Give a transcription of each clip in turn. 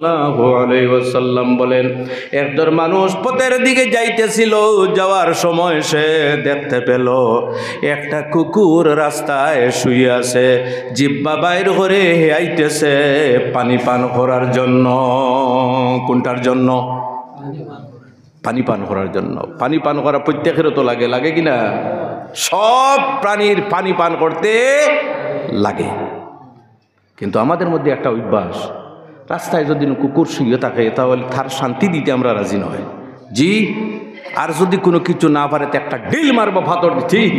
সাল্লাম বলেন, একজন মানুষ পথের দিকে যাইতেছিল, যাওয়ার সময় সে দেখতে পেল একটা কুকুর রাস্তায় শুয়ে আছে, জিহ্বা বাইর করে আইতেছে পানি পান করার জন্য। কোনটার জন্য? পানি পান করার জন্য। পানি পান করা প্রত্যেকেরও তো লাগে, লাগে কিনা? সব প্রাণীর পানি পান করতে লাগে, কিন্তু আমাদের মধ্যে একটা অভ্যাস, রাস্তায় যদি কুকুর শুয়ে থাকে তাহলে তার শান্তি দিতে আমরা রাজি নয়। জি, আর যদি কোনো কিছু না পারে তো একটা ঢিল মারবো ফাতর, ঠিক।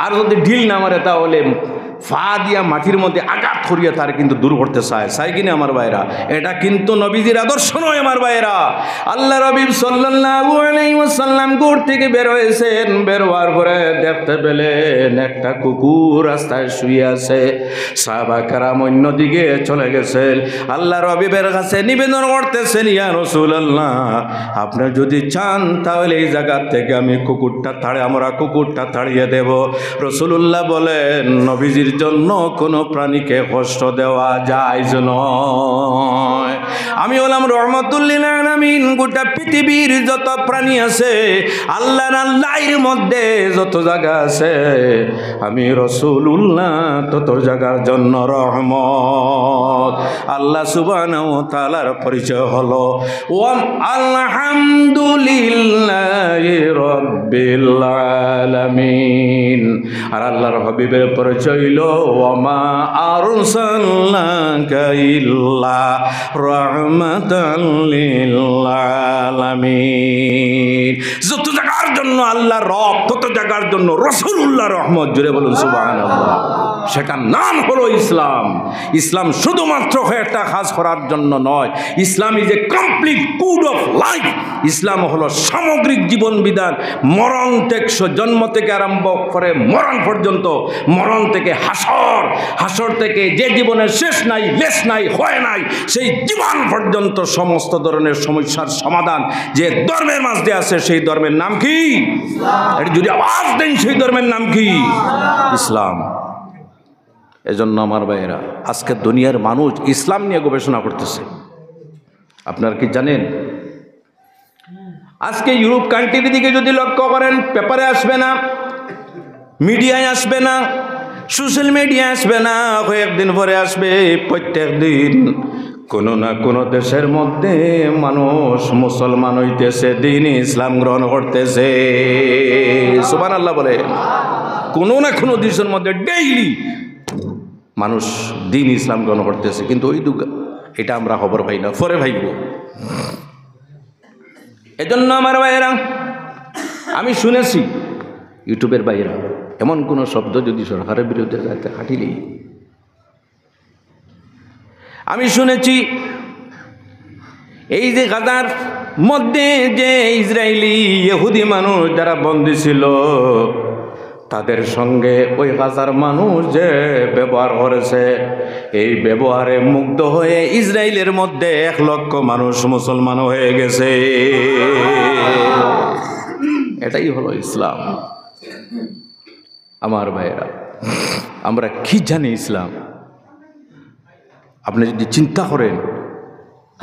আর যদি ঢিল না মারে তাহলে ফা দিয়া মাটির মধ্যে আঘাত করিয়া তার কিন্তু দূর করতে চায় কিনা আমার ভাইরা? এটা কিন্তু নবীজির আদর্শ নয় আমার ভাইরা। আল্লাহ নবী সাল্লাল্লাহু আলাইহি ওয়াসাল্লাম ঘর থেকে বের হয়েছেন, বের হওয়ার পরে দেখতে পেলেন একটা কুকুর রাস্তায় শুয়ে আছে। সাহাবা কেরাম অন্যদিকে চলে গেছেন। আল্লাহ নবীর কাছে নিবেদন করতেছেন, ইয়া রাসূলুল্লাহ, আপনি যদি চান তাহলে এই জায়গা থেকে আমরা কুকুরটা তাড়িয়ে দেব। রাসূলুল্লাহ বলেন, নবীজির জন্য কোনো প্রাণীকে কষ্ট দেওয়া জায়েজ নয়। আমি হলাম রহমাতুল লিল আলামিন। গোটা পৃথিবীর যত প্রাণী আছে, আল্লাহর মধ্যে যত জায়গা আছে, আমি রাসূলুল্লাহ তত জায়গার জন্য রহমত। আল্লাহ সুবহানাহু ওয়া তাআলার পরিচয় হলো আলহামদুলিল্লাহি রাব্বিল আলামিন। আর আল্লাহর হাবিবের পরিচয় হলো ওয়ামা আরসালনাকা ইল্লা রাহমাতাল লিল আলামিন। যত জায়গার জন্য আল্লাহ রব, তত জায়গার জন্য রাসূলুল্লাহ রহমত। জুড়ে বলুন সুবহানাল্লাহ। সেটার নাম হলো ইসলাম। ইসলাম শুধুমাত্র একটা কাজ করার জন্য নয়, Islam is a complete code of life. ইসলাম হলো সামগ্রিক জীবন বিধান। মরণ থেকে, জন্ম থেকে আরম্ভ করে মরণ পর্যন্ত, মরণ থেকে হাসর, হাসর থেকে যে জীবনের শেষ নাই, লেশ নাই, হয় নাই, সেই জীবন পর্যন্ত সমস্ত ধরনের সমস্যার সমাধান যে ধর্মের মাঝে আছে, সেই ধর্মের নাম কি? এটা যদি আওয়াজ দেন, সেই ধর্মের নাম কি? ইসলাম। এজন্য আমার ভাইয়েরা, আজকে দুনিয়ার মানুষ ইসলাম নিয়ে গবেষণা করতেছে। আপনারা কি জানেন, আজকে ইউরোপ কান্ট্রির দিকে যদি লক্ষ্য করেন, পেপারে আসবে না, মিডিয়ায় আসবে না, সোশ্যাল মিডিয়ায় আসবে না, কয়েকদিন পরে আসবে। প্রত্যেক দিন কোনো না কোনো দেশের মধ্যে মানুষ মুসলমান হইতেছে, দিন ইসলাম গ্রহণ করতেছে। সুবহানাল্লাহ বলে। কোনো না কোনো দেশের মধ্যে ডেইলি মানুষ দিন ইসলাম গ্রহণ করতেছে, কিন্তু ওই এটা আমরা খবর পাই না, পরে ভাইব। এজন্য আমার ভাইয়েরা, আমি শুনেছি ইউটিউবের বাইরে এমন কোনো শব্দ যদি সরকারের বিরুদ্ধে যাতে হাঁটিলেই, আমি শুনেছি এই যে গাজার মধ্যে যে ইসরায়েলি ইহুদি মানুষ যারা বন্দী ছিল, তাদের সঙ্গে ওই গাজার মানুষ যে ব্যবহার করেছে, এই ব্যবহারে মুগ্ধ হয়ে ইসরায়েলের মধ্যে 1 লক্ষ মানুষ মুসলমান হয়ে গেছে। এটাই হলো ইসলাম। আমার ভাইয়েরা, আমরা কি জানি ইসলাম? আপনি যদি চিন্তা করেন,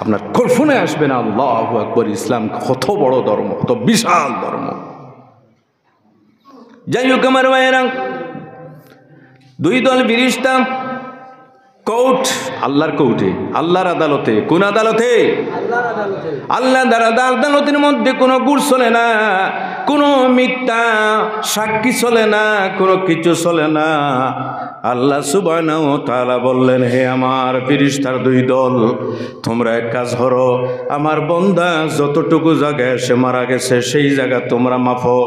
আপনার কল্পনায় আসবে না আল্লাহু আকবার, ইসলাম কত বড় ধর্ম, কত বিশাল ধর্ম। যাই হোক আমার ভাইয়েরা, 2 দল ফেরেশতা কোর্ট, আল্লাহর কোর্টে, আল্লাহর আদালতে। কোন আদালতে? আল্লাহর আদালতের মধ্যে কোনো গুড় চলে না, কোনো মিথ্যা সাক্ষী চলে না, কোনো কিছু চলে না। আল্লাহ সুবহানাহু ওয়া তাআলা বললেন, হে আমার ফেরেশতার 2 দল, তোমরা এক কাজ করো, আমার বান্দা যতটুকু জায়গায় সে মারা গেছে সেই জায়গা তোমরা মাপো,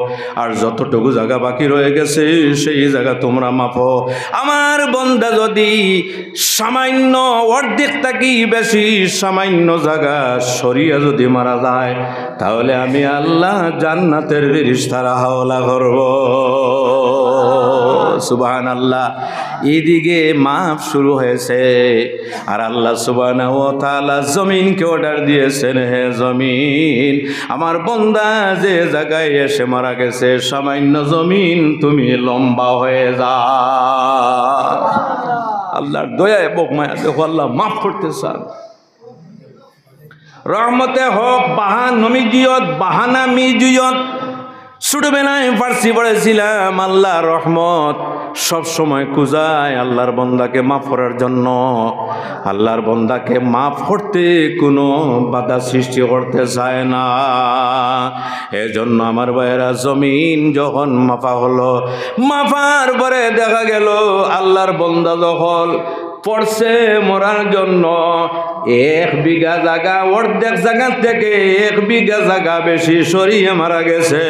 আর যতটুকু জায়গা বাকি রয়ে গেছে সেই জায়গা তোমরা মাপো। আমার বান্দা যদি সামান্য অর্ধেক থাকি বেশি সামান্য জায়গা সরিয়া যদি মারা যায়, তাহলে আমি আল্লাহ জান্নাতের ফেরেশতারা হাওলা করব। সুবহানাল্লাহ। এদিকে মাপ শুরু হয়েছে, আর আল্লাহ সুবহানাহু ওয়া তাআলা জমিনকে অর্ডার দিয়েছেন, হে জমিন, আমার বান্দা যে জায়গায় এসে মারা গেছে সামান্য জমিন তুমি লম্বা হয়ে যাও। আল্লাহর দয়া এবং মায়া দেখো, আল্লাহ মাফ করতে চান। রহমতে হক বাহান নমিজিয়ত বাহানা মিজিয়ত ছোটবেলায় ফার্সি পড়েছিলাম। আল্লাহর রহমত সব সময় খুঁজায় আল্লাহর বন্দাকে মাফ করার জন্য। আল্লাহর বন্দাকে মাফ করতে কোনো বাধা সৃষ্টি করতে চায় না। এজন্য আমার ভাইয়েরা জমিন যখন মাফা হলো, মাফার পরে দেখা গেল আল্লাহর বন্দা যখন পড়ছে মরার জন্য 1 বিঘা জায়গা অর্ধেক জায়গা থেকে 1 বিঘা জায়গা বেশি সরিয়ে মারা গেছে।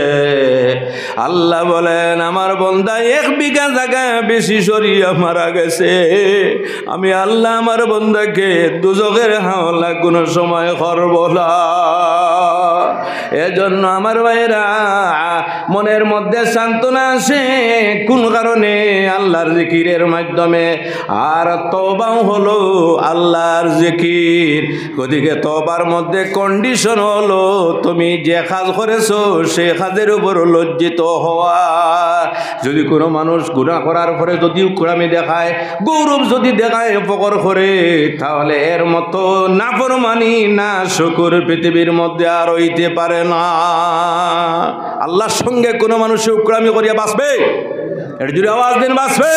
আল্লাহ বলেন আমার বন্দা 1 বিঘা জায়গা বেশি সরিয়ে মারা গেছে, আমি আল্লাহ আমার বন্দাকে দুজকের হাওলা কোনো সময় করব না। এজন্য আমার ভাইরা মনের মধ্যে সান্ত্বনা আসে কোন কারণে? আল্লাহর জিকিরের মাধ্যমে। আর তওবাও হলো আল্লাহর জিকির। ওদিকে তওবার মধ্যে কন্ডিশন হলো তুমি যে কাজ করেছো সেই কাজের উপর লজ্জিত হওয়া। যদি কোনো মানুষ গুনাহ করার পরে যদি কুরামি দেখায়, গৌরব যদি দেখায়, ফকর করে, তাহলে এর মতো নাফরমানি না শুকর পৃথিবীর মধ্যে আর হইতে পারে না। আল্লাহর সঙ্গে কোনো মানুষ কুরামি করিয়া বাঁচবে? এর জুড়ে আওয়াজ দিন, বাঁচবে?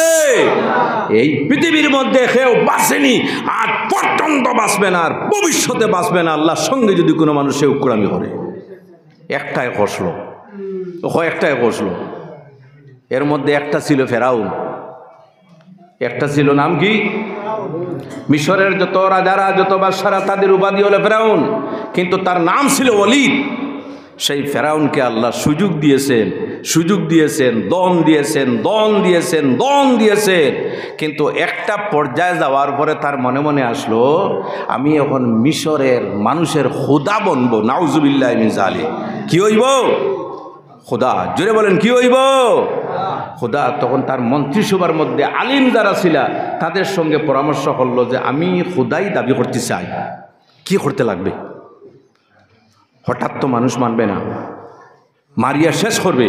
এই পৃথিবীর মধ্যে কেউ বাঁচেনি, আর পর্যন্ত বাঁচবে না, আর ভবিষ্যতে বাঁচবে না আল্লাহর সঙ্গে যদি কোনো মানুষ কুরামি করে। একটাই কষলো, একটাই কষলো। এর মধ্যে একটা ছিল ফেরাউন, একটা ছিল নাম কি? মিশরের যত রাজারা যত বাদশারা তাদের উপাধি হলো ফেরাউন, কিন্তু তার নাম ছিল ওলীদ। সেই ফেরাউনকে আল্লাহ সুযোগ দিয়েছেন, সুযোগ দিয়েছেন, দন দিয়েছেন, দন দিয়েছেন, দন দিয়েছেন। কিন্তু একটা পর্যায়ে যাওয়ার পরে তার মনে মনে আসলো আমি এখন মিশরের মানুষের খোদা বনবো। নাউজুবিল্লাহ মিন যালিক। কি হইব? খোদা। জোরে বলেন, কি হইব? খোদা। তখন তার মন্ত্রিসভার মধ্যে আলিম যারা ছিল তাদের সঙ্গে পরামর্শ করলো যে আমি খোদাই দাবি করতে চাই, কি করতে লাগবে? হঠাৎ তো মানুষ মানবে না, মারিয়া শেষ করবে।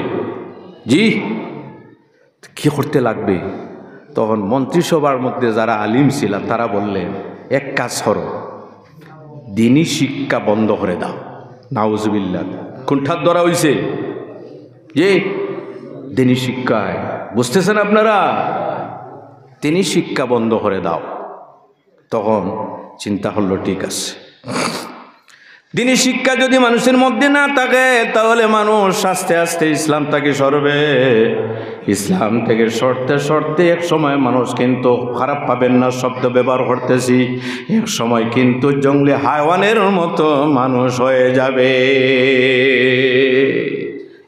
জি, কি করতে লাগবে? তখন মন্ত্রিসভার মধ্যে যারা আলিম ছিল তারা বললেন এক কাজ করো, দিনী শিক্ষা বন্ধ করে দাও। নাউজুবিল্লাহ। কোনঠার ধরা হইছে? যে দিনী শিক্ষায়, বুঝতেছেন আপনারা? দিনী শিক্ষা বন্ধ করে দাও। তখন চিন্তা হলো ঠিক আছে, দিনী শিক্ষা যদি মানুষের মধ্যে না থাকে তাহলে মানুষ আস্তে আস্তে ইসলাম থেকে সরবে। ইসলাম থেকে সরতে সরতে এক সময় মানুষ কিন্তু, খারাপ পাবেন না শব্দ ব্যবহার করতেছি, এক সময় কিন্তু জঙ্গলি হায়ওয়ানের মতো মানুষ হয়ে যাবে।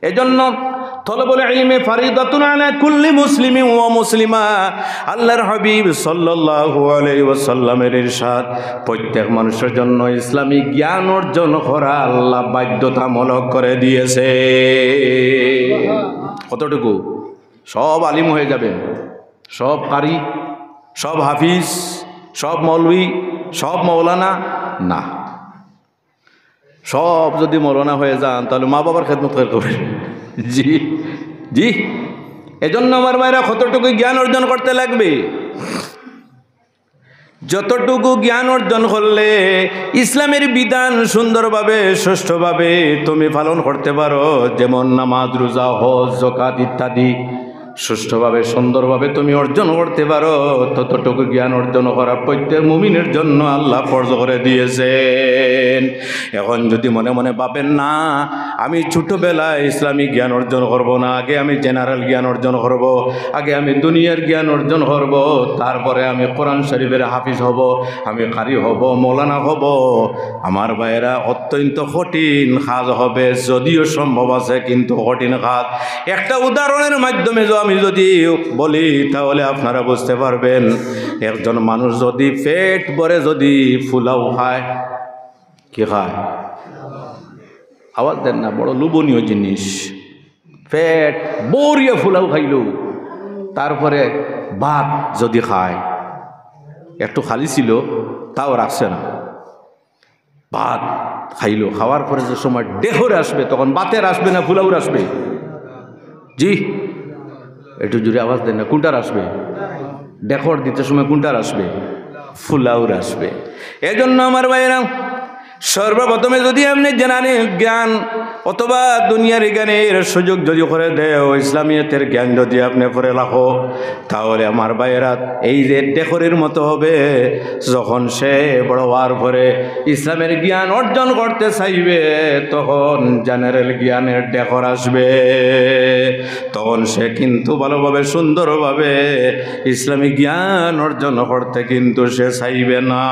এজন্য তলবুল ইলমি ফারিদাতুন আলা কুল্লি মুসলিমিন ওয়া মুসলিমা। আল্লাহর হাবিব সাল্লাল্লাহু আলাইহি ওয়াসাল্লামের ইরশাদ, প্রত্যেক মানুষের জন্য ইসলামী জ্ঞান অর্জন করা আল্লাহ বাধ্যতামূলক করে দিয়েছে। কতটুকু? সব আলিম হয়ে যাবেন, সব কারি, সব হাফিজ, সব মৌলভী, সব মৌলানা না। সব যদি মৌলানা হয়ে যান তাহলে মা বাবার খেদমত করবেন। জি জি। এজন্য আমার ভাইরা কতটুকু জ্ঞান অর্জন করতে লাগবে? যতটুকু জ্ঞান অর্জন করলে ইসলামের বিধান সুন্দরভাবে সুষ্ঠুভাবে তুমি পালন করতে পারো, যেমন নামাজ, রোজা, হজ, যাকাত ইত্যাদি সুষ্ঠুভাবে সুন্দরভাবে তুমি অর্জন করতে পারো, ততটুকু জ্ঞান অর্জন করা প্রত্যেক মুমিনের জন্য আল্লাহ ফরজ করে দিয়েছেন। এখন যদি মনে মনে ভাবেন না আমি ছোটোবেলায় ইসলামিক জ্ঞান অর্জন করব না, আগে আমি জেনারেল জ্ঞান অর্জন করব, আগে আমি দুনিয়ার জ্ঞান অর্জন করব, তারপরে আমি কোরআন শরীফের হাফিজ হব, আমি কারি হব, মৌলানা হব, আমার ভাইয়েরা অত্যন্ত কঠিন কাজ হবে। যদিও সম্ভব আছে কিন্তু কঠিন কাজ। একটা উদাহরণের মাধ্যমে আমি যদি বলি তাহলে আপনারা বুঝতে পারবেন। একজন মানুষ যদি পেট ভরে যদি ফুলাও খায়, কি খায়? আওয়াজ দেন না, বড় লোভনীয় জিনিস। পেট ভরিয়ে ফুলাও খাইল, তারপরে ভাত যদি খায়, একটু খালি ছিল তাও রাখছে না, ভাত খাইল, খাওয়ার পরে যে সময় দেহরে আসবে তখন ভাতের আসবে না ফুলাউর আসবে? জি, একটু জুড়ে আওয়াজ দেন না, কোনটার আসবে? ডেকর দিতে সময় কোনটার আসবে? ফুলাউর আসবে। এজন্য আমার ভাইয়েরা সর্বপ্রথমে যদি আপনি জ্ঞানের জ্ঞান অথবা দুনিয়ার জ্ঞানের সুযোগ যদি করে দেও, ইসলামিয়তের জ্ঞান যদি আপনি করে রাখো, তাহলে আমার ভাইয়েরা এই যে ডেকরের মতো হবে, যখন সে বড় হওয়ার পরে ইসলামের জ্ঞান অর্জন করতে চাইবে, তখন জেনারেল জ্ঞানের ডেকর আসবে, তখন সে কিন্তু ভালোভাবে সুন্দরভাবে ইসলামী জ্ঞান অর্জন করতে কিন্তু সে চাইবে না।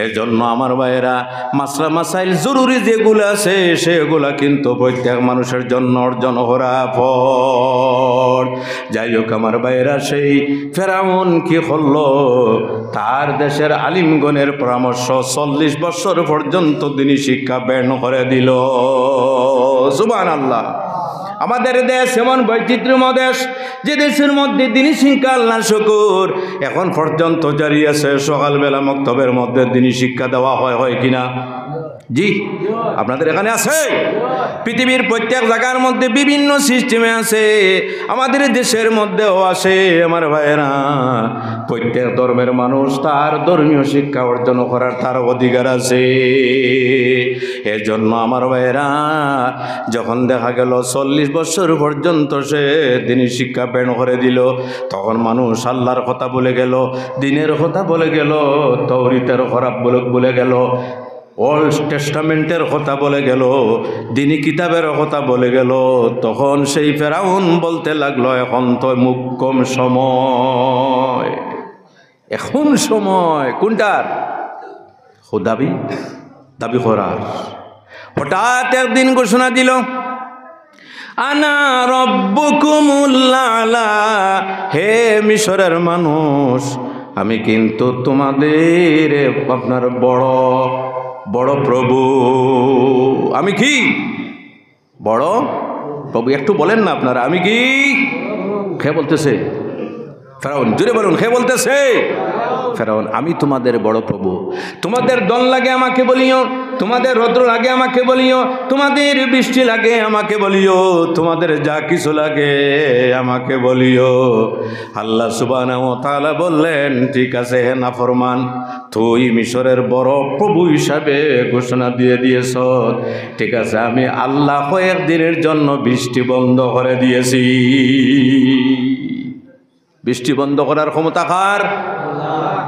এজন্য আমার ভাইয়েরা মাসলা মাসাইল জরুরি যেগুলো আছে সেগুলা কিন্তু প্রত্যেক মানুষের জন্য অর্জন করা ফরজ। যাই হোক আমার ভাইয়েরা, সেই ফেরাউন কি করলো, তার দেশের আলিমগণের পরামর্শ 40 বছর পর্যন্ত দিনী শিক্ষা ব্যান করে দিল। সুবহানাল্লাহ। আমাদের দেশ এমন বৈচিত্র্যময় দেশ, যে দেশের মধ্যে দিনী শিক্ষা, আল্লাহ শুকুর, এখন পর্যন্ত জারি আছে। সকালবেলা মক্তবের মধ্যে দিনী শিক্ষা দেওয়া হয় কিনা? জি, আপনাদের এখানে আছে? পৃথিবীর প্রত্যেক জায়গার মধ্যে বিভিন্ন সিস্টেমে আছে, আমাদের দেশের মধ্যেও আছে। আমার ভাইয়েরা, প্রত্যেক ধর্মের মানুষ তার ধর্মীয় শিক্ষা অর্জন করার তার অধিকার আছে। এর জন্য আমার ভাইয়েরা, যখন দেখা গেল 40 বছর পর্যন্ত সে দিনী শিক্ষা ব্যান করে দিল, তখন মানুষ আল্লাহর কথা বলে গেল, দিনের কথা বলে গেল, তৌরিতের খারাপ বলে গেল, ওল্ড টেস্টামেন্টের কথা বলে গেল, দিনী কিতাবের কথা বলে গেল। তখন সেই ফেরাউন বলতে লাগলো, এখন তো মুখ্যম সময়, এখন সময় কোনটার? দাবি করার। হঠাৎ একদিন ঘোষণা দিল, আনা রব্বুকুমুল আলা, হে মিশরের মানুষ, আমি কিন্তু তোমাদের আপনার বড় প্রভু। আমি কি বড় প্রভু? একটু বলেন না আপনারা, আমি কি? কে বলতেছে? ফেরাউন। জুড়ে বলুন, কে বলতেছে? ফেরাউন। আমি তোমাদের বড় প্রভু। তোমাদের দল লাগে আমাকে বলিও, তোমাদের রৌদ্র লাগে আমাকে বলিও, তোমাদের বৃষ্টি লাগে আমাকে বলিও, তোমাদের যা কিছু লাগে আমাকে বলিও। আল্লাহ সুবহানাহু ওয়া তাআলা বললেন, ঠিক আছে হে নাফরমান, তুই মিশরের বড় প্রভু হিসাবে ঘোষণা দিয়ে দিয়েছ, ঠিক আছে, আমি আল্লাহ কয়েকদিনের জন্য বৃষ্টি বন্ধ করে দিয়েছি। বৃষ্টি বন্ধ করার ক্ষমতা কার?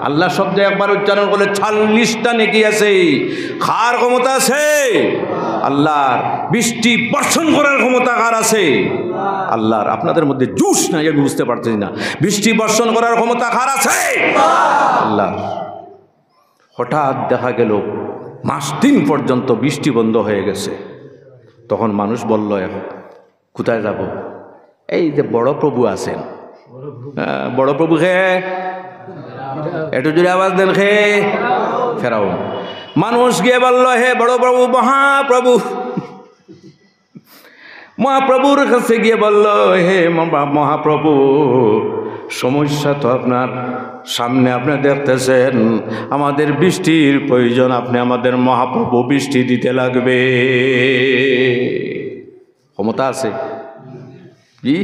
আল্লাহ শব্দ একবার উচ্চারণ করলে 40টা নেকি আছে। কার ক্ষমতা আছে? আল্লাহর। বৃষ্টি বর্ষণ করার ক্ষমতা কার আছে? আল্লাহর। আপনাদের মধ্যে জুস নাই, আমি বুঝতে পারতেছি না। বৃষ্টি বর্ষণ করার ক্ষমতা কার আছে? আল্লাহর। হঠাৎ দেখা গেল মাস 3 পর্যন্ত বৃষ্টি বন্ধ হয়ে গেছে। তখন মানুষ বলল, কোথায় যাব? এই যে বড় প্রভু আছেন, বড় প্রভু খে, একটু জোরে আওয়াজ দেন, খে? ফেরাউন। মানুষ গিয়ে বলল, হে বড় প্রভু, মহাপ্রভুর কাছে গিয়ে বলল, হে মহাপ্রভু, সমস্যা তো আপনার সামনে, আপনি দেখতেছেন আমাদের বৃষ্টির প্রয়োজন, আপনি আমাদের মহাপ্রভু, বৃষ্টি দিতে লাগবে। ক্ষমতা আছে? কি